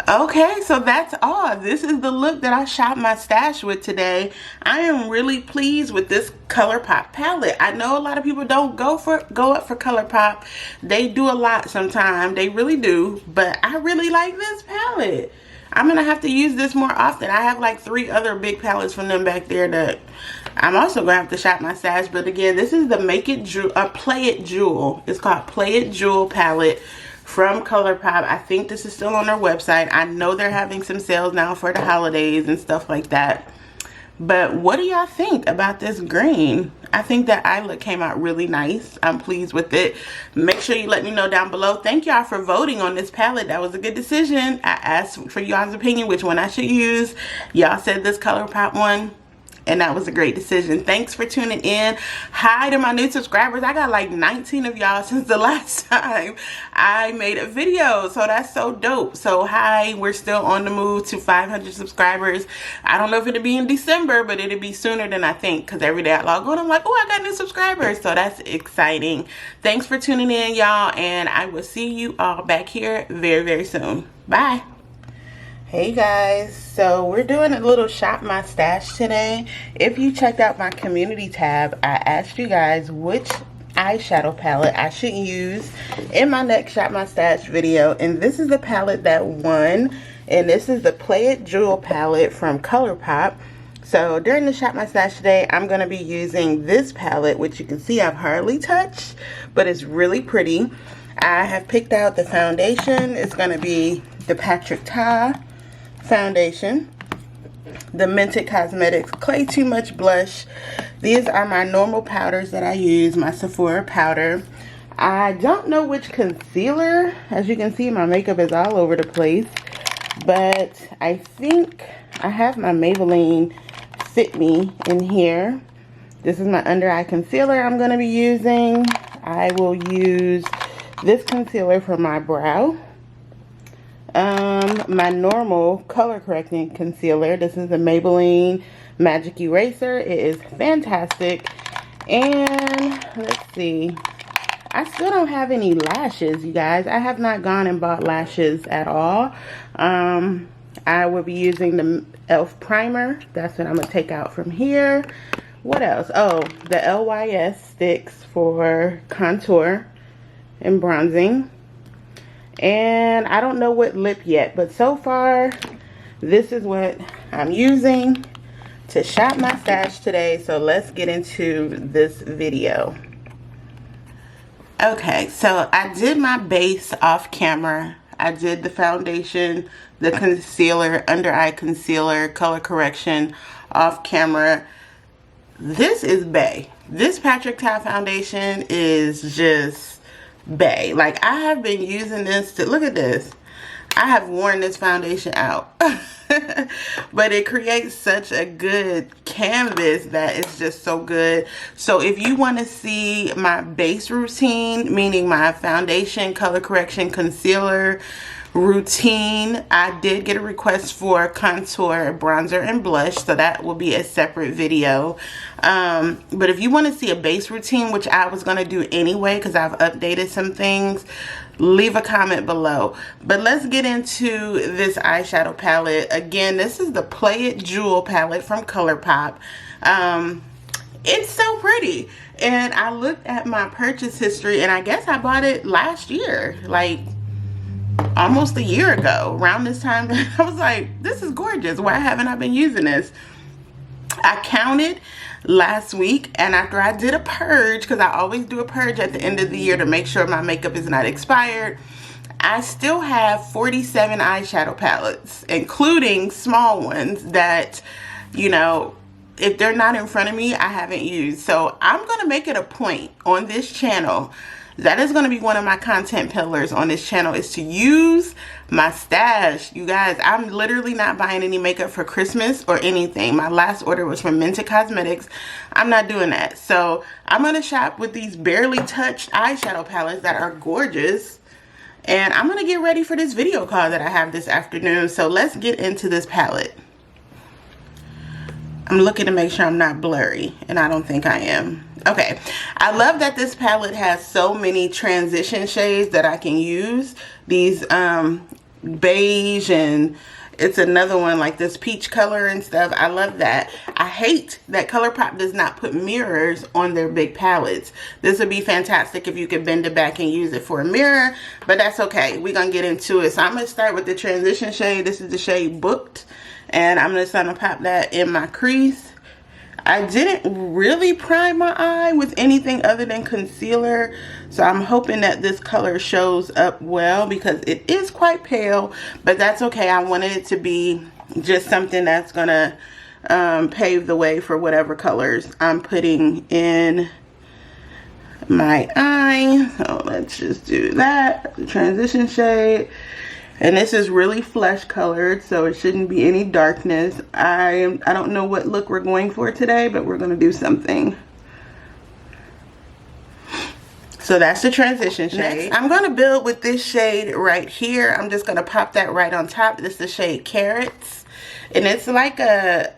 Okay, so that's all. This is the look that I shot my stash with today. I am really pleased with this ColourPop palette. I know a lot of people don't go up for ColourPop. They do a lot sometimes. They really do. But I really like this palette. I'm going to have to use this more often. I have like 3 other big palettes from them back there that I'm also going to have to shop my stash. But again, this is the Play It Jewel. It's called Play It Jewel palette from ColourPop. I think this is still on their website. I know they're having some sales now for the holidays and stuff like that. But what do y'all think about this green? I think that eye look came out really nice. I'm pleased with it. Make sure you let me know down below. Thank y'all for voting on this palette. That was a good decision. I asked for y'all's opinion which one I should use. Y'all said this ColourPop one, and that was a great decision. Thanks for tuning in. Hi to my new subscribers. I got like 19 of y'all since the last time I made a video. So that's so dope. So hi, we're still on the move to 500 subscribers. I don't know if it'll be in December, but it'll be sooner than I think. Because every day I log on, I'm like, oh, I got new subscribers. So that's exciting. Thanks for tuning in, y'all. And I will see you all back here very, very soon. Bye. Hey guys, so we're doing a little shop my stash today. If you checked out my community tab, I asked you guys which eyeshadow palette I should use in my next shop my stash video, and this is the palette that won, and this is the Play It Jewel palette from ColourPop. So during the shop my stash today, I'm going to be using this palette, which you can see I've hardly touched, but it's really pretty. I have picked out the foundation. It's going to be the Patrick Ta foundation, the Mented Cosmetics Clay Too Much blush. These are my normal powders that I use, my Sephora powder. I don't know which concealer. As you can see, my makeup is all over the place, but I think I have my Maybelline Fit Me in here. This is my under eye concealer I'm going to be using. I will use this concealer for my brow. My normal color correcting concealer. This is the Maybelline Magic Eraser. It is fantastic. And let's see, I still don't have any lashes, you guys. I have not gone and bought lashes at all. I will be using the e.l.f. primer. That's what I'm gonna take out from here. What else? Oh, the LYS sticks for contour and bronzing. And I don't know what lip yet, but so far this is what I'm using to shop my stash today. So let's get into this video. Okay, so I did my base off camera. I did the foundation, the concealer, under eye concealer, color correction off camera. This is bae. This Patrick Ta foundation is just bae. Like, I have been using this to, look at this. I have worn this foundation out. But it creates such a good canvas that it's just so good. So if you want to see my base routine, meaning my foundation, color correction, concealer routine, I did get a request for contour, bronzer, and blush, so that will be a separate video. But if you want to see a base routine, which I was going to do anyway because I've updated some things, leave a comment below. But let's get into this eyeshadow palette. Again, this is the Play It Jewel palette from ColourPop. It's so pretty, and I looked at my purchase history, and I guess I bought it last year, like almost a year ago around this time. I was like, this is gorgeous. Why haven't I been using this? I counted last week, and after I did a purge, because I always do a purge at the end of the year to make sure my makeup is not expired, I still have 47 eyeshadow palettes, including small ones that, you know, if they're not in front of me, I haven't used. So I'm going to make it a point on this channel. That is going to be one of my content pillars on this channel, is to use my stash. You guys, I'm literally not buying any makeup for Christmas or anything. My last order was from Mented Cosmetics. I'm not doing that. So I'm going to shop with these barely touched eyeshadow palettes that are gorgeous. And I'm gonna get ready for this video call that I have this afternoon. So let's get into this palette. I'm looking to make sure I'm not blurry, and I don't think I am. Okay, I love that this palette has so many transition shades that I can use. These beige, and it's another one like this peach color and stuff. I love that. I hate that ColourPop does not put mirrors on their big palettes. This would be fantastic if you could bend it back and use it for a mirror, but that's okay. We're gonna get into it. So I'm gonna start with the transition shade. This is the shade Booked, and I'm just gonna pop that in my crease. I didn't really prime my eye with anything other than concealer, so I'm hoping that this color shows up well because it is quite pale, but that's okay. I wanted it to be just something that's gonna pave the way for whatever colors I'm putting in my eye. So let's just do that. The transition shade. And this is really flesh colored, so it shouldn't be any darkness. I don't know what look we're going for today, but we're going to do something. So that's the transition shade. Next, I'm going to build with this shade right here. I'm just going to pop that right on top. This is the shade Carrots. And it's like a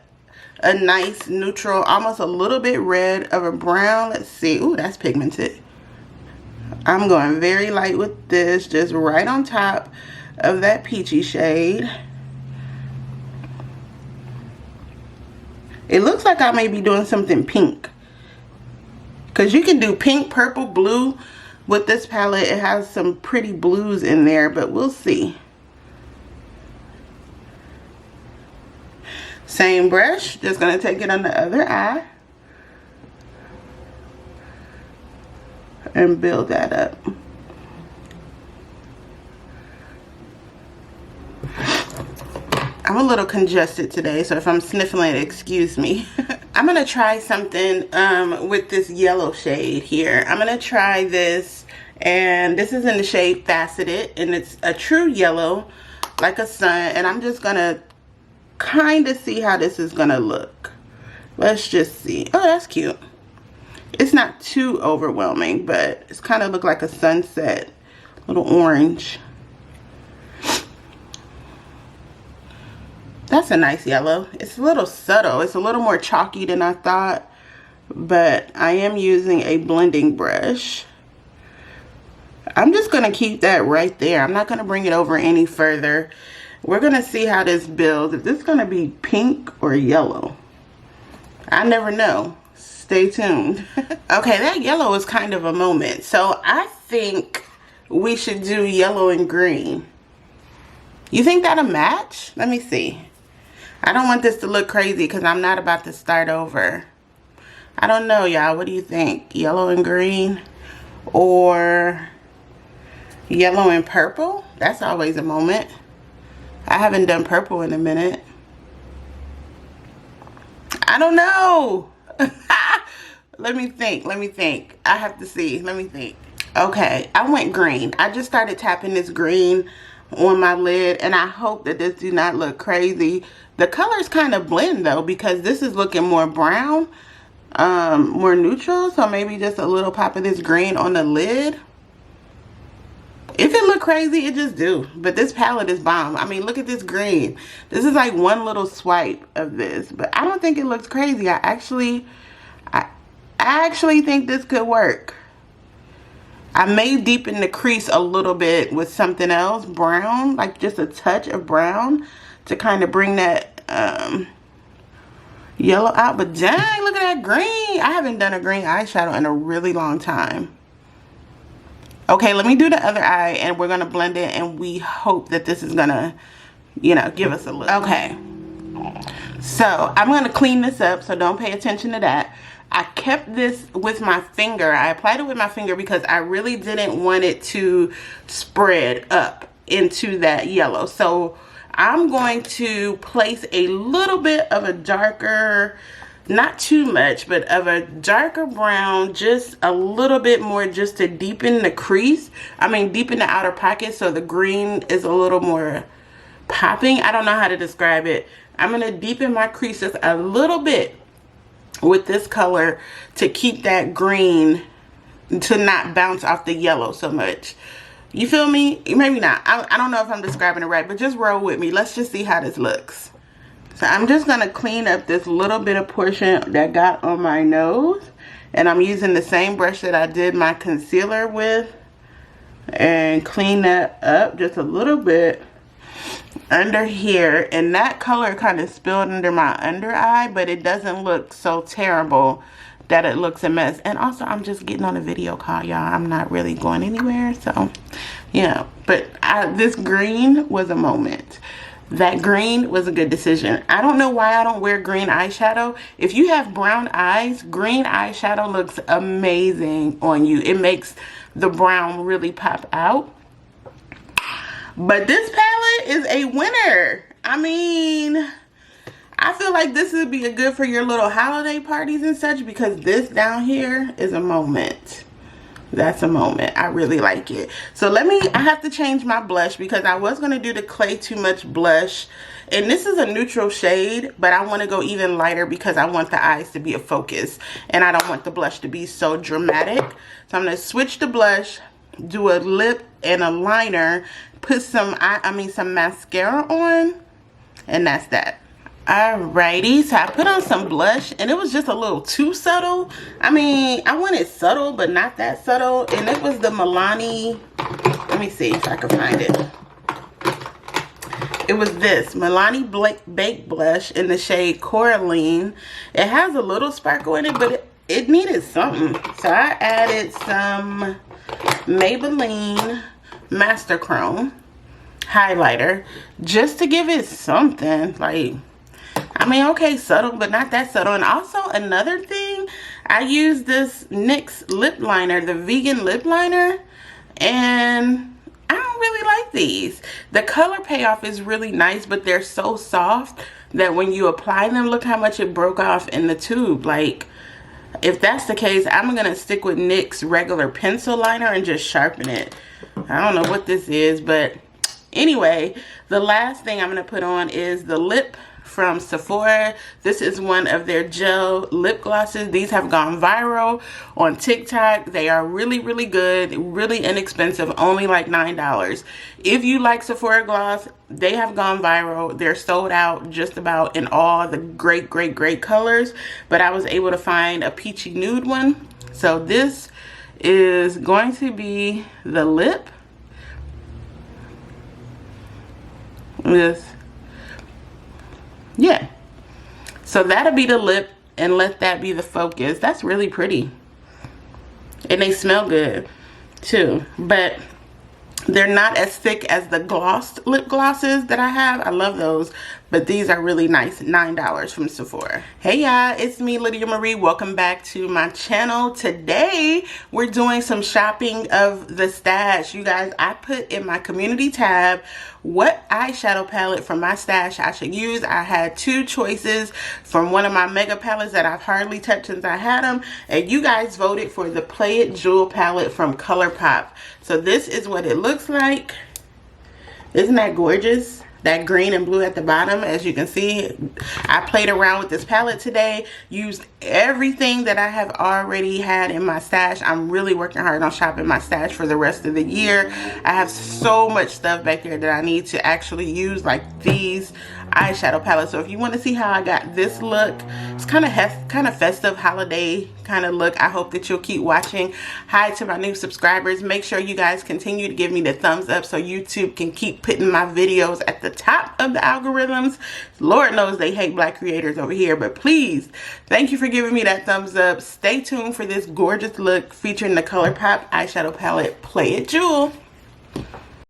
nice neutral, almost a little bit red of a brown. Let's see. Ooh, that's pigmented. I'm going very light with this, just right on top of that peachy shade. It looks like I may be doing something pink, because you can do pink, purple, blue with this palette. It has some pretty blues in there, but we'll see. Same brush, just gonna take it on the other eye and build that up. I'm a little congested today, so if I'm sniffling, excuse me. I'm gonna try something with this yellow shade here. I'm gonna try this, and this is in the shade Faceted, and it's a true yellow, like a sun, and I'm just gonna kind of see how this is gonna look. Let's just see. Oh, that's cute. It's not too overwhelming, but it's kind of look like a sunset, little orange. That's a nice yellow. It's a little subtle. It's a little more chalky than I thought, but I am using a blending brush. I'm just going to keep that right there. I'm not going to bring it over any further. We're going to see how this builds. If this is going to be pink or yellow, I never know. Stay tuned. Okay, that yellow is kind of a moment. So I think we should do yellow and green. You think that'll match? Let me see. I don't want this to look crazy because I'm not about to start over. I don't know, y'all. What do you think? Yellow and green or yellow and purple? That's always a moment. I haven't done purple in a minute. I don't know. Let me think. Let me think. I have to see. Let me think. Okay, I went green. I just started tapping this green on my lid, and I hope that this do not look crazy. The colors kind of blend though, because this is looking more brown, more neutral, so maybe just a little pop of this green on the lid. If it look crazy, it just do. But this palette is bomb. I mean, look at this green. This is like one little swipe of this, but I don't think it looks crazy. I actually think this could work. I may deepen the crease a little bit with something else, brown, like just a touch of brown to kind of bring that yellow out. But dang, look at that green. I haven't done a green eyeshadow in a really long time. Okay, let me do the other eye, and we're gonna blend it, and we hope that this is gonna, you know, give us a look. Okay, so I'm gonna clean this up, so don't pay attention to that. I kept this with my finger. I applied it with my finger because I really didn't want it to spread up into that yellow. So I'm going to place a little bit of a darker, not too much, but of a darker brown, just a little bit more, just to deepen the crease. I mean, deepen the outer pocket so the green is a little more popping. I don't know how to describe it. I'm going to deepen my creases a little bit with this color to keep that green to not bounce off the yellow so much. You feel me? Maybe not. I don't know if I'm describing it right, but just roll with me. Let's just see how this looks. So I'm just going to clean up this little bit of portion that got on my nose. And I'm using the same brush that I did my concealer with. And clean that up just a little bit under here. And that color kind of spilled under my under eye, but it doesn't look so terrible that it looks a mess. And also, I'm just getting on a video call, y'all. I'm not really going anywhere. So, yeah. But this green was a moment. That green was a good decision. I don't know why I don't wear green eyeshadow. If you have brown eyes, green eyeshadow looks amazing on you. It makes the brown really pop out. But this palette is a winner. I mean, I feel like this would be good for your little holiday parties and such, because this down here is a moment. That's a moment. I really like it. So I have to change my blush, because I was going to do the Clay Too Much blush. And this is a neutral shade, but I want to go even lighter because I want the eyes to be a focus. And I don't want the blush to be so dramatic. So I'm going to switch the blush, do a lip and a liner, put some mascara on. And that's that. Alrighty, so I put on some blush, and it was just a little too subtle. I mean, I want it subtle, but not that subtle. And it was the Milani, let me see if I can find it. It was this Milani Baked Blush in the shade Coraline. It has a little sparkle in it, but it needed something. So I added some Maybelline Master Chrome highlighter just to give it something. Like, I mean, okay, subtle, but not that subtle. And also another thing, I used this NYX lip liner, the vegan lip liner, and I don't really like these. The color payoff is really nice, but they're so soft that when you apply them, look how much it broke off in the tube. Like, if that's the case, I'm going to stick with NYX regular pencil liner and just sharpen it. I don't know what this is, but anyway, the last thing I'm going to put on is the lip from Sephora. This is one of their gel lip glosses. These have gone viral on TikTok. They are really, really good, really inexpensive, only like $9. If you like Sephora gloss, they have gone viral. They're sold out just about in all the great, great, great colors, but I was able to find a peachy nude one. So this is going to be the lip. This, yeah, so that'll be the lip, and let that be the focus. That's really pretty, and they smell good too, but they're not as thick as the glossed lip glosses that I have. I love those, but these are really nice. $9 from Sephora. Hey y'all, it's me, Lydia Marie. Welcome back to my channel. Today we're doing some shopping of the stash. You guys, I put in my community tab what eyeshadow palette from my stash I should use. I had two choices from one of my mega palettes that I've hardly touched since I had them, and you guys voted for the Play It Jewel palette from ColourPop. So this is what it looks like. Isn't that gorgeous? That green and blue at the bottom. As you can see, I played around with this palette today, used everything that I have already had in my stash. I'm really working hard on shopping my stash for the rest of the year. I have so much stuff back there that I need to actually use, like these eyeshadow palettes. So if you want to see how I got this look, it's kind of festive holiday kind of look. I hope that you'll keep watching. Hi to my new subscribers. Make sure you guys continue to give me the thumbs up so YouTube can keep putting my videos at the top of the algorithms. Lord knows they hate black creators over here, but please, thank you for giving me that thumbs up. Stay tuned for this gorgeous look featuring the ColourPop eyeshadow palette Play It Jewel.